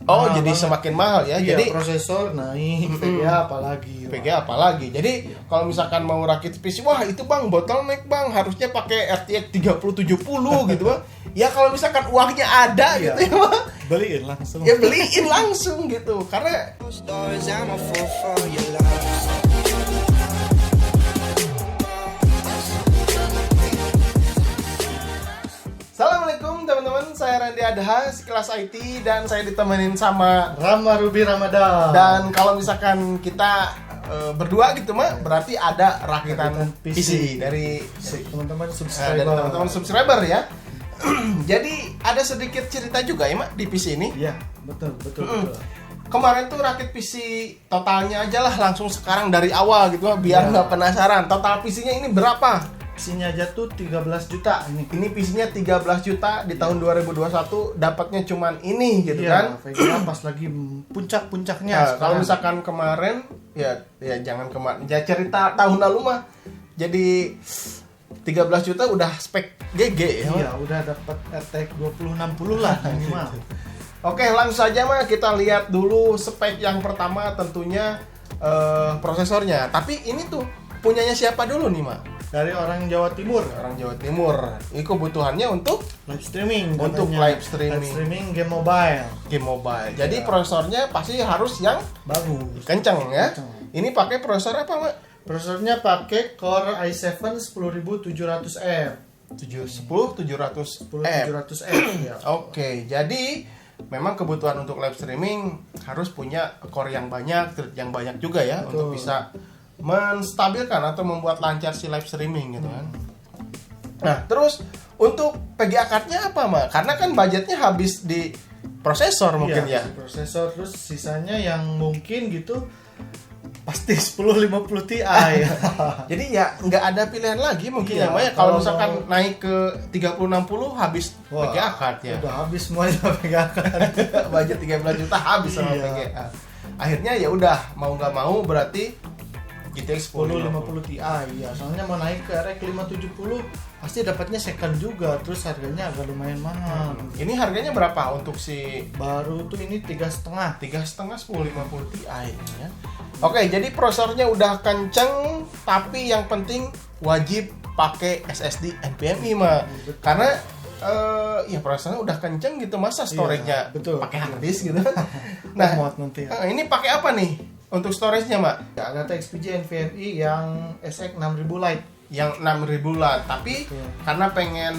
Oh, jadi semakin mahal ya. Iya, Jadi prosesor naik, VGA apalagi. Jadi kalau misalkan mau rakit PC, wah itu bang bottleneck bang, harusnya pakai RTX 3070 gitu bang. Ya kalau misalkan uangnya ada gitu ya bang, Beliin langsung. ya beliin langsung gitu. Karena Assalamualaikum teman-teman, saya Randy Adha, Sekilas IT, dan saya ditemenin sama Rama Ruby Ramadan. Dan kalau misalkan kita berdua gitu mah, berarti ada rakitan PC dari teman-teman subscriber ya. Jadi ada sedikit cerita juga ya mak di PC ini. Iya, betul. Kemarin tuh rakit PC totalnya aja lah langsung sekarang dari awal gitu biar nggak penasaran. Total PC-nya ini berapa? PC-nya aja tuh 13 juta ini. Ini PC-nya 13 juta di tahun 2021, dapatnya cuman ini gitu kan. VGA pas lagi puncak-puncaknya. Nah, kalau misalkan kemarin ya jangan kemarin. Ya cerita tahun lalu mah. Jadi 13 juta udah spek GG ya. Iya, udah dapat RTX 2060 lah minimal. Oke, langsung saja mah kita lihat dulu spek yang pertama tentunya prosesornya. Tapi ini tuh punyanya siapa dulu nih, Mak? Dari orang Jawa Timur. Orang Jawa Timur. Ini kebutuhannya untuk Live streaming. Untuk katanya. live streaming game mobile. Game mobile. Jadi prosesornya pasti harus yang Bagus. kenceng ya. Kenceng. Ini pakai prosesor apa, Mak? Prosesornya pakai Core i7 10700F. 10700F. 10700F ya. Oke, jadi memang kebutuhan untuk live streaming harus punya core yang banyak, thread yang banyak juga ya. Betul. Untuk bisa menstabilkan atau membuat lancar si live streaming gitu kan. Nah, terus untuk PGA card-nya apa, Mak? Karena kan budgetnya habis di prosesor mungkin ya. Prosesor, terus sisanya yang mungkin gitu pasti 1050 Ti. Jadi ya nggak ada pilihan lagi mungkin Iya, ya, Mak, ya. Kalau misalkan naik ke 3060 habis Wah, PGA card ya. Udah habis semuanya PGA card. Budget 13 juta habis sama Iya. PGA. Akhirnya ya udah mau nggak mau berarti GTX 1050 Ti ya, soalnya mau naik ke RX 570 pasti dapatnya second juga, terus harganya agak lumayan mahal. Ini harganya berapa untuk si Baru tuh ini 3,5. 3,5 1050 Ti ya. Oke, jadi prosesornya udah kenceng, tapi yang penting wajib pakai SSD NVMe mah. Karena ya prosesornya udah kenceng gitu, masa storage-nya betul. pakai hard disk gitu. Nah, Muat nanti ya. ini pakai apa nih untuk storage-nya, Mak? Ya, ada XPG NVMe yang SX 6000 Lite. Yang 6000 lah, tapi Betul. karena pengen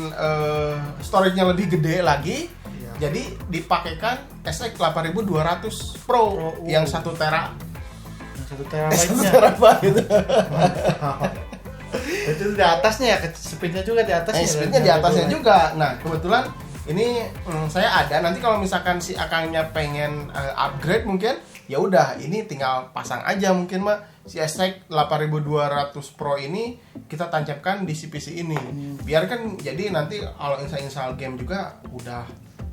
storage-nya lebih gede lagi, Iya. jadi dipakaikan SX 8200 Pro yang 1 tera. Yang 1 1 terabyte-nya. terabyte. Itu di atasnya ya, speed-nya juga di atasnya. Speed-nya di atasnya juga. Nah, kebetulan ini saya ada. Nanti kalau misalkan si akangnya pengen upgrade mungkin, ya udah ini tinggal pasang aja mungkin Mak. Si SX 8200 Pro ini kita tancapkan di si PC ini. Biar kan jadi nanti kalau install game juga udah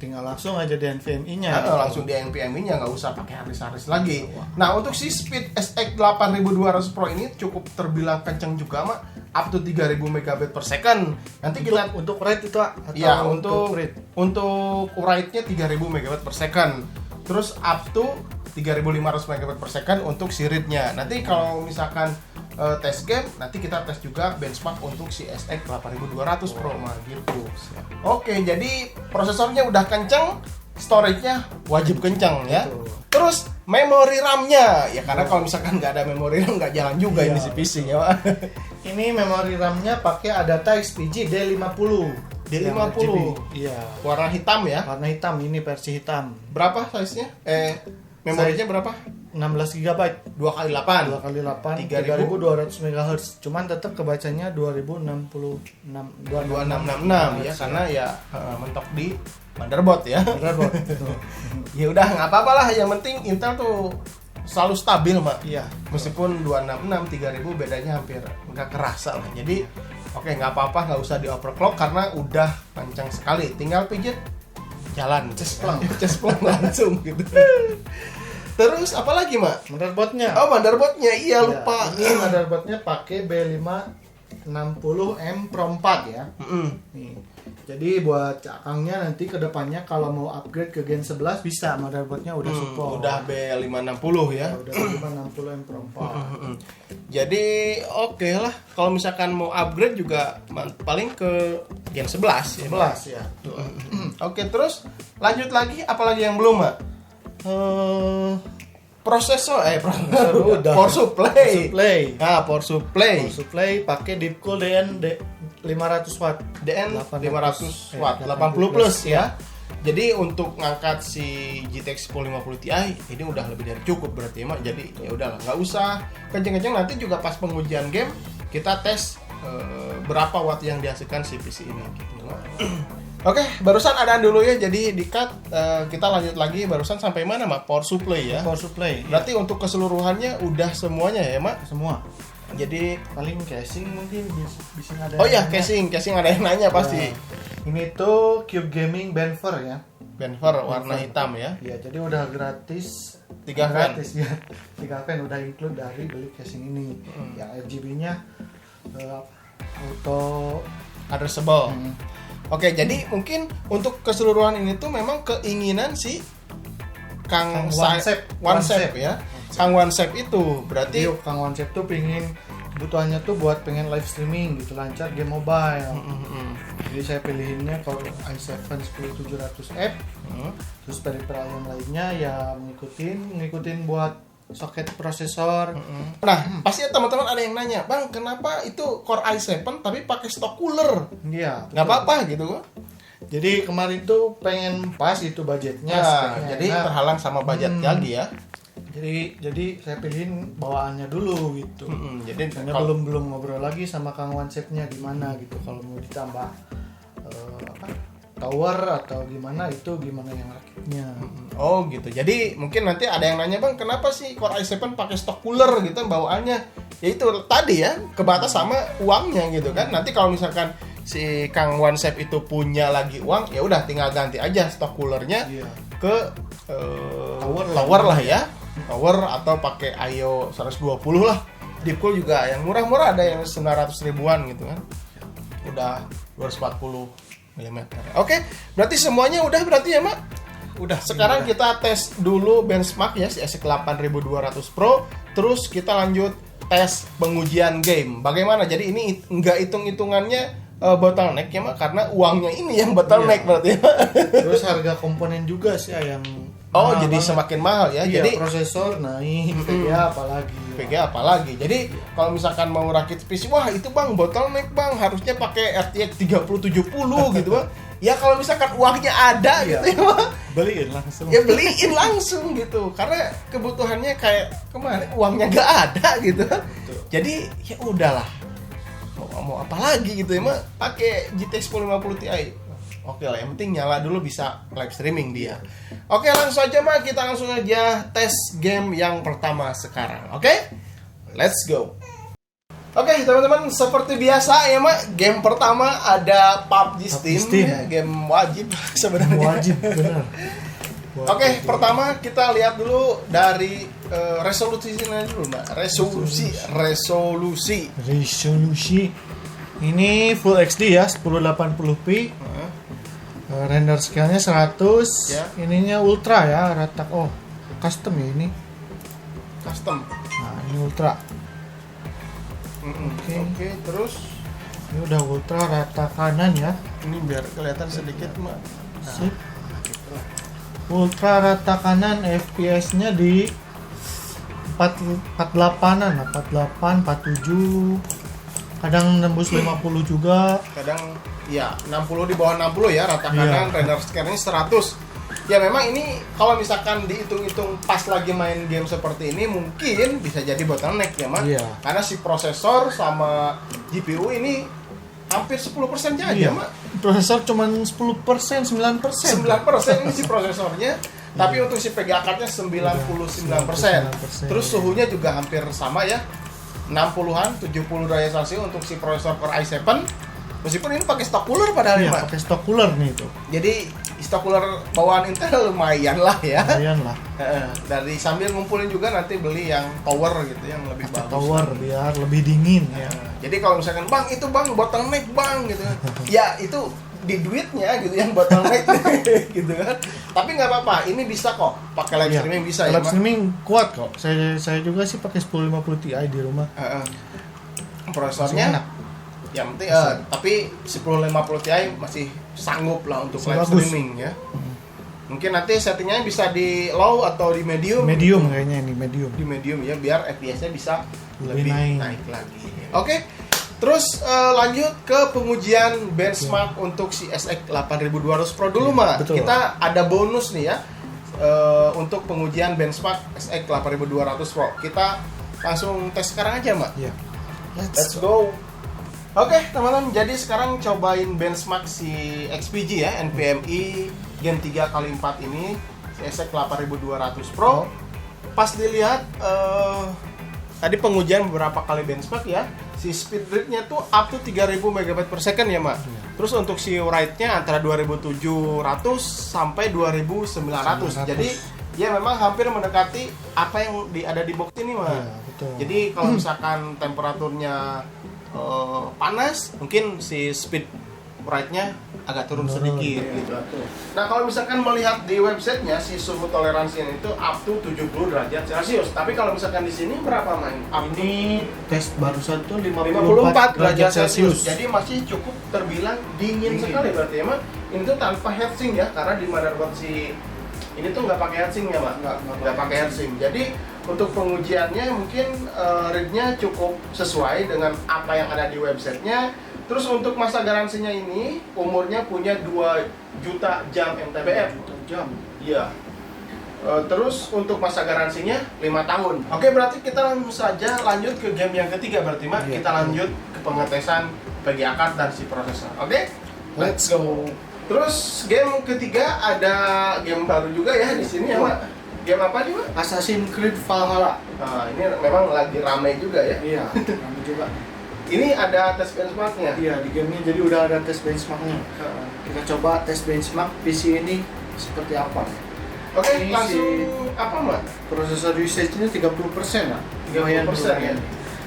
Tinggal langsung aja di NVMe-nya. langsung di NVMe-nya, nggak usah pakai harddisk lagi. Nah, untuk si speed SX 8200 Pro ini cukup terbilang kenceng juga Mak, up to 3000 MB per second. Nanti kita Untuk RAID itu atau ya untuk read? write-nya 3000 MB per second. Terus up to 3500 MB per second untuk si read-nya. Nanti kalau misalkan tes game, nanti kita tes juga benchmark untuk si SX 8200 Pro mah gitu. Oke, jadi prosesornya udah kenceng, storage-nya wajib kenceng ya. Betul. Terus memori RAM-nya, ya karena kalau misalkan nggak ada memori RAM nggak jalan juga ini si PC ya, Pak. Ini memori RAM-nya pakai Adata XPG D50. D50. Iya. Warna hitam ya. Warna hitam, ini versi hitam. Berapa size-nya? Memorinya berapa? 16 GB. 2x8. 2x8 3200 3200 MHz. Cuman tetap kebacanya 2666 2666 ya, karena ya mentok di motherboard ya. Motherboard. Ya udah nggak apa-apa lah, yang penting Intel tuh selalu stabil, Mak. Iya. Meskipun 266 3000 bedanya hampir nggak kerasa lah. Jadi oke, nggak apa-apa, nggak usah di overclock karena udah kencang sekali. Tinggal pijit jalan cesplong langsung gitu. Terus apa lagi, Mak? Motherboardnya. Oh, motherboardnya, iya lupa. Ini motherboardnya pakai B5 60M Pro 4 ya. Nih. Jadi buat cakangnya nanti kedepannya kalau mau upgrade ke Gen 11 bisa, motherboardnya udah support. Udah B560 ya. Udah 560M Pro 4. Jadi oke lah, kalau misalkan mau upgrade juga paling ke Gen 11 ya. 11 ya. Oke, terus lanjut lagi, apalagi yang belum, Mak? Prosesor udah. power supply. Nah, power supply. Power supply pakai Deepcool DN 500 watt. DN 500 watt, 80 plus ya. Jadi untuk ngangkat si GTX 1050 Ti ini udah lebih dari cukup berarti Mak. Jadi ya udahlah, nggak usah kenceng-kenceng, nanti juga pas pengujian game kita tes berapa watt yang dihasilkan si PC ini gitu. Oke, barusan adaan dulu ya. Jadi di cut, kita lanjut lagi. Barusan sampai mana, Mak? Power supply ya. Power supply. Berarti untuk keseluruhannya udah semuanya ya, Mak? Semua. Jadi Paling casing mungkin bisa ada. oh ya, yang casing ada yang nanya pasti. Ya. Ini tuh Cube Gaming Banfer ya. Banfer warna hitam ya. Ya, jadi udah gratis. 3 fan. Gratis ya. 3 fan udah include dari beli casing ini. Yang RGB-nya auto Addressable. Oke, jadi mungkin untuk keseluruhan ini tuh memang keinginan si Kang Wansep ya. Kang Wansep itu berarti Jadi Kang Wansep tuh pengen, kebutuhannya tuh buat pengen live streaming gitu, lancar game mobile. Jadi saya pilihinnya kalau i7 10700F. Terus peripheral yang lainnya ya ngikutin buat soket prosesor. Nah, pasti teman-teman ada yang nanya, "Bang, kenapa itu Core i7 tapi pakai stok cooler?" Iya. Nggak apa-apa gitu kok. Jadi kemarin tuh pengen pas itu budgetnya. Nah, jadi terhalang sama budget lagi ya. Jadi saya pilihin bawaannya dulu gitu. Jadi Karena belum ngobrol lagi sama Kang Wansepnya gimana gitu, kalau mau ditambah tower atau gimana, itu gimana yang rakitnya. Oh gitu. Jadi mungkin nanti ada yang nanya, "Bang, kenapa sih Core i7 pakai stok cooler gitu bawaannya?" Ya itu tadi ya, kebatas sama uangnya gitu kan. Nanti kalau misalkan si Kang Wansep itu punya lagi uang, ya udah tinggal ganti aja stok coolernya ke tower lah ya. Tower atau pakai IO 120 lah. Deepcool juga yang murah-murah ada yang 900 ribuan gitu kan. Udah 240 mm. Oke, berarti semuanya udah berarti ya, Mak? Udah. Sekarang kita tes dulu benchmark ya si SX 8200 Pro, terus kita lanjut tes pengujian game. Bagaimana? Jadi ini enggak hitung-hitungannya bottleneck ya, Mak, karena uangnya ini yang bottleneck berarti ya. Terus harga komponen juga sih yang jadi semakin mahal ya. Iya, Jadi prosesor naik, VGA apalagi. VGA apalagi. Jadi kalau misalkan mau rakit PC, wah itu Bang bottleneck Bang, harusnya pakai RTX 3070 gitu Bang. Ya kalau misalkan uangnya ada gitu ya Bang, Beliin langsung. ya beliin langsung gitu. Karena kebutuhannya kayak kemarin uangnya nggak ada gitu. Jadi ya udahlah. Mau apa lagi gitu ya Mak, pakai GTX 1050 Ti. Oke lah, yang penting nyala dulu bisa live streaming dia. Oke, langsung aja Mak, kita langsung aja tes game yang pertama sekarang. Oke? Let's go. Oke, teman-teman, seperti biasa ya Mak, game pertama ada PUBG Steam. Ya, game wajib sebenarnya. Wajib, benar. Oke, pertama kita lihat dulu dari resolusinya dulu, Mbak. Resolusi. Ini Full HD ya, 1080p. Render scale-nya 100. Ya. Ininya ultra ya, rata. Oh, custom ya ini. Custom. Nah, ini ultra. Oke, terus Ini udah ultra rata kanan ya. ini biar kelihatan sedikit, Mbak. Sip. Ultra rata kanan, FPS-nya di 48-an, 48, 47. Kadang nembus 50 juga. Kadang ya 60 di bawah 60 ya rata kanan, render scale-nya 100. Ya memang ini kalau misalkan dihitung-hitung pas lagi main game seperti ini mungkin bisa jadi bottleneck ya Mas. Iya. Karena si prosesor sama GPU ini hampir 10% aja Iya. Mak. Prosesor cuman 10%, 9%. 9% ini si prosesornya. Tapi untuk si VGA card-nya 99%. Terus suhunya juga hampir sama ya. 60-an, 70 derajat Celcius untuk si prosesor Core i7. Meskipun ini pakai stock cooler padahal ya, Iya, Pak. pakai stock cooler nih itu. Jadi stok cooler bawaan Intel lumayan lah ya. Lumayan lah. Dari sambil ngumpulin juga nanti beli yang tower gitu yang lebih bagus. Tower biar lebih dingin ya. Jadi kalau misalkan bang itu bang bottleneck bang gitu, ya itu di duitnya gitu yang bottleneck gitu kan. Tapi nggak apa-apa, ini bisa kok pakai live streaming bisa ya. Live streaming kuat kok. Saya juga sih pakai 1050 Ti di rumah. Prosesornya yang penting tapi 1050 Ti masih sanggup lah untuk live bagus. streaming ya. Mungkin nanti settingnya bisa di low atau di medium. Medium kayaknya ini medium. Di medium ya biar FPS-nya bisa lebih naik lagi. Oke. Terus lanjut ke pengujian benchmark untuk si SX 8200 Pro dulu mah. Kita ada bonus nih ya untuk pengujian benchmark SX 8200 Pro. Kita langsung tes sekarang aja mah. Iya. Let's go. Oke teman-teman, jadi sekarang cobain benchmark si XPG ya, NVMe Gen 3x4 ini si SX 8200 Pro. Pas dilihat tadi pengujian beberapa kali benchmark ya, si speed rate-nya tuh up to 3000 MB per second ya Mak. Terus untuk si write-nya antara 2700 sampai 2900. Jadi ya memang hampir mendekati apa yang ada di box ini Mak. Ya, betul. Jadi kalau misalkan temperaturnya panas, mungkin si speed write-nya agak turun sedikit gitu. Nah kalau misalkan melihat di websitenya si suhu toleransinya itu up to 70 derajat Celcius. Tapi kalau misalkan di sini berapa main? Ini tes barusan tuh 54 derajat Celcius. Jadi masih cukup terbilang dingin sekali berarti ya Mak. Ini tuh tanpa heatsink ya, karena di motherboard si ini tuh nggak pakai heatsink ya Mak. Nggak pakai heatsink. Jadi untuk pengujiannya mungkin read-nya cukup sesuai dengan apa yang ada di websitenya. Terus untuk masa garansinya ini umurnya punya 2 juta jam MTBF. Jam. Iya. Terus untuk masa garansinya 5 tahun. Oke, berarti kita langsung saja lanjut ke game yang ketiga berarti Mak. Kita lanjut ke pengetesan VGA card dan si prosesor. Oke? Let's go. Terus game ketiga ada game baru juga ya di sini ya Mak. Game apa nih Mak? Assassin's Creed Valhalla. Nah, ini memang lagi ramai juga ya. Iya, ramai juga. Ini ada tes benchmarknya. Iya, di game ini jadi udah ada tes benchmarknya. Kita coba tes benchmark PC ini seperti apa. Oke, Ini langsung apa Mak? Prosesor usage-nya 30% lah. 30% ya.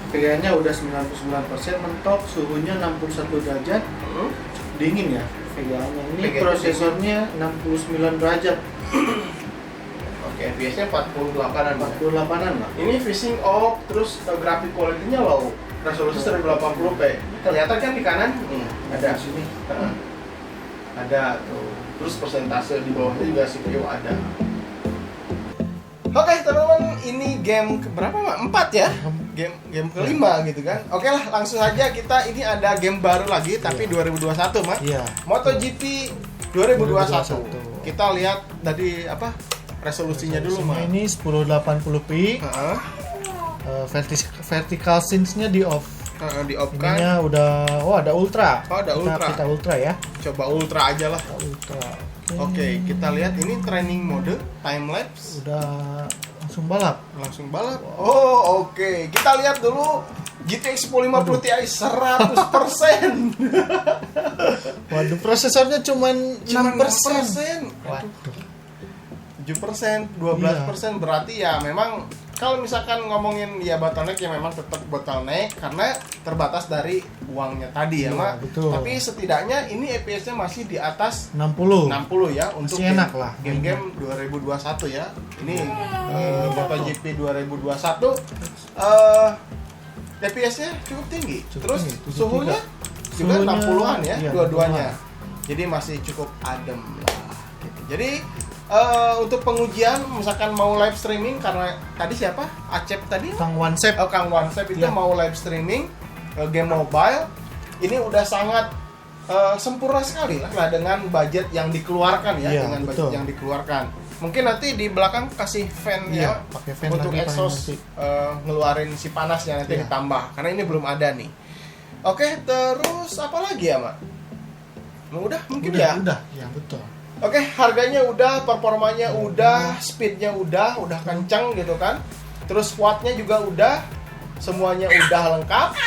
VGA-nya udah 99%, mentok, suhunya 61 derajat. Dingin ya VGA-nya. Ini VGA prosesornya 69 derajat. Oke, biasanya 48-an. 48-an lah. Ini facing off, terus grafik quality-nya low. Resolusi 1080p. Kelihatan kan di kanan? Ada di sini. Ada tuh. Terus persentase di bawahnya juga CPU ada. Oke, teman-teman, ini game berapa Mak? 4 ya? Game kelima gitu kan. Oke lah, langsung aja kita ini ada game baru lagi tapi 2021 Mak. Iya. MotoGP 2021. Kita lihat dari apa? Resolusinya dulu Mak. Ini 1080p. Vertical scenes-nya di off. Di off kan. Ininya udah ada ultra. Oh, ada ultra. Kita ultra ya. Coba ultra aja lah. Ultra. Oke, kita lihat ini training mode, time lapse. Udah langsung balap. Langsung balap. Oh, oke. Kita lihat dulu GTX 1050 Ti 100%. Waduh, prosesornya cuman 6%. Waduh. 7%, 12% berarti ya memang kalau misalkan ngomongin ya bottleneck ya memang tetap bottleneck karena terbatas dari uangnya tadi ya Mak. Betul. Tapi setidaknya ini FPS-nya masih di atas 60 ya untuk masih enak lah. Game-game 2021 ya. Ini MotoGP 2021 FPS-nya cukup tinggi. Terus tinggi, suhunya juga 60-an ya, iya, dua-duanya. Jadi masih cukup adem lah gitu. Jadi untuk pengujian misalkan mau live streaming karena tadi siapa? Acep tadi? Kang Wansep. Kang Wansep itu Ya. mau live streaming game mobile. Ini udah sangat sempurna sekali lah dengan budget yang dikeluarkan ya, Iya, dengan budget betul. yang dikeluarkan. Mungkin nanti di belakang kasih fan Iya, ya pakai fan untuk lagi exhaust nanti. ngeluarin si panasnya nanti Iya. ditambah karena ini belum ada nih. Oke, terus apa lagi ya, Mak? Udah mungkin ya. Udah, ya betul. Oke, harganya udah, performanya udah, speednya udah kencang gitu kan. Terus wattnya juga udah, semuanya udah lengkap.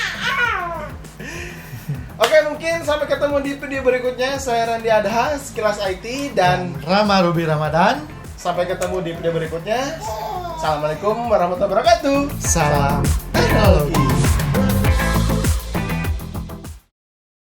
Oke, mungkin sampai ketemu di video berikutnya. Saya Randy Adha, Sekilas IT, dan Rama Ruby Ramadan. sampai ketemu di video berikutnya. Assalamualaikum warahmatullahi wabarakatuh. Salam teknologi.